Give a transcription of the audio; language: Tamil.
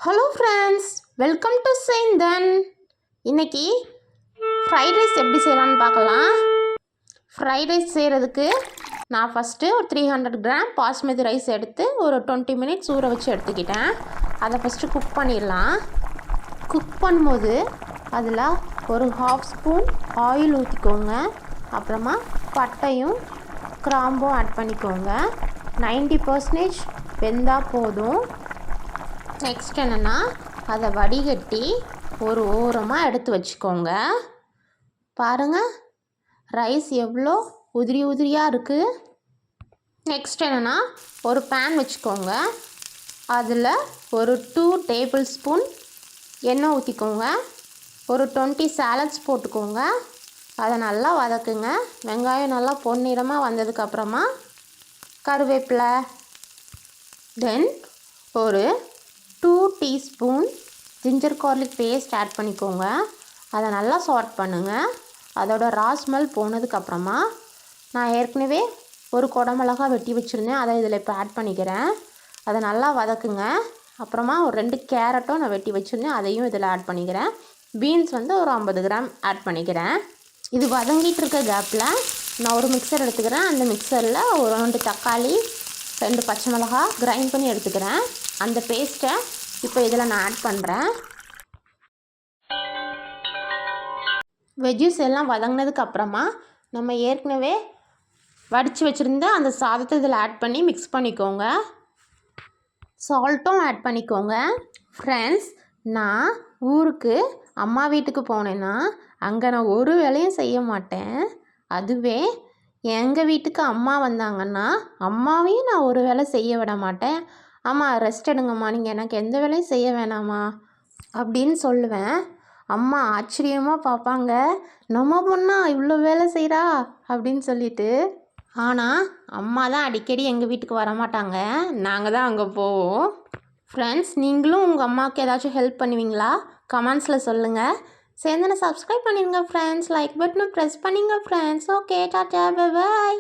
Hello friends, welcome to Senthan. இன்றைக்கி ஃப்ரைட் ரைஸ் எப்படி செய்யலான்னு பார்க்கலாம். ஃப்ரைட் ரைஸ் செய்கிறதுக்கு நான் ஃபஸ்ட்டு ஒரு 300 கிராம் பாஸ்மதி ரைஸ் எடுத்து ஒரு 20 மினிட்ஸ் ஊற வச்சு எடுத்துக்கிட்டேன். அதை ஃபஸ்ட்டு குக் பண்ணிடலாம். குக் பண்ணும்போது அதில் ஒரு 1/2 ஸ்பூன் ஆயில் ஊற்றிக்கோங்க. அப்புறமா பட்டையும் கிராம்பும் ஆட் பண்ணிக்கோங்க. 90% வெந்தால் போதும். நெக்ஸ்ட் என்னென்னா, அதை வடிகட்டி ஒரு ஓரமாக எடுத்து வச்சுக்கோங்க. பாருங்கள், ரைஸ் எவ்வளோ உதிரி உதிரியாக இருக்குது. நெக்ஸ்ட் என்னென்னா, ஒரு பேன் வச்சுக்கோங்க. அதில் ஒரு 2 டேபிள் ஸ்பூன் எண்ணெய் ஊற்றிக்கோங்க. ஒரு 20 சாலட்ஸ் போட்டுக்கோங்க. அதை நல்லா வதக்குங்க. வெங்காயம் நல்லா பொன்னிறமாக வந்ததுக்கப்புறமா கருவேப்பிலை, தென் ஒரு 2 teaspoon ginger garlic paste add பண்ணிக்கோங்க. அதை நல்லா சார்ட் பண்ணுங்கள். அதோட ரா ஸ்மெல் போனதுக்கப்புறமா நான் ஏற்கனவே ஒரு குடமிளகா வெட்டி வச்சுருந்தேன், அதை இதில் இப்போ ஆட் பண்ணிக்கிறேன். அதை நல்லா வதக்குங்க. அப்புறமா ஒரு 2 கேரட்டும் நான் வெட்டி வச்சுருந்தேன், அதையும் இதில் ஆட் பண்ணிக்கிறேன். பீன்ஸ் ஒரு 50 கிராம் ஆட் பண்ணிக்கிறேன். இது வதங்கிட்டு இருக்க கேப்பில் நான் ஒரு மிக்சர் எடுத்துக்கிறேன். அந்த மிக்சரில் ஒரு 2 தக்காளி, 2 பச்சை மிளகா கிரைண்ட் பண்ணி எடுத்துக்கிறேன். அந்த பேஸ்ட்டை இப்போ இதில் நான் ஆட் பண்ணுறேன். வெஜ்ஜஸ் எல்லாம் வதங்கினதுக்கப்புறமா நம்ம ஏற்கனவே வடித்து வச்சுருந்த அந்த சாதத்தை இதில் ஆட் பண்ணி மிக்ஸ் பண்ணிக்கோங்க. சால்ட்டும் ஆட் பண்ணிக்கோங்க. ஃப்ரெண்ட்ஸ், நான் ஊருக்கு அம்மா வீட்டுக்கு போனேன்னா அங்கே நான் ஒரு வேலையும் செய்ய மாட்டேன். அதுவே எங்கள் வீட்டுக்கு அம்மா வந்தாங்கன்னா அம்மாவையும் நான் ஒரு வேலை செய்ய விட மாட்டேன். அம்மா ரெஸ்ட் எடுங்கம்மா, நீங்கள் எனக்கு எந்த வேலையும் செய்ய வேணாம்மா அப்படின்னு சொல்லுவேன். அம்மா ஆச்சரியமாக பார்ப்பாங்க, நம்ம பொண்ணா இவ்வளோ வேலை செய்கிறா அப்படின்னு சொல்லிட்டு. ஆனால் அம்மா தான் அடிக்கடி எங்கள் வீட்டுக்கு வரமாட்டாங்க, நாங்கள் தான் அங்கே போவோம். ஃப்ரெண்ட்ஸ், நீங்களும் உங்கள் அம்மாவுக்கு ஏதாச்சும் ஹெல்ப் பண்ணுவீங்களா? கமெண்ட்ஸில் சொல்லுங்கள். சேர்ந்து சப்ஸ்கிரைப் பண்ணிடுங்க ஃப்ரெண்ட்ஸ். லைக் பட்டனை ப்ரெஸ் பண்ணிங்க friends. Okay, tata, bye bye.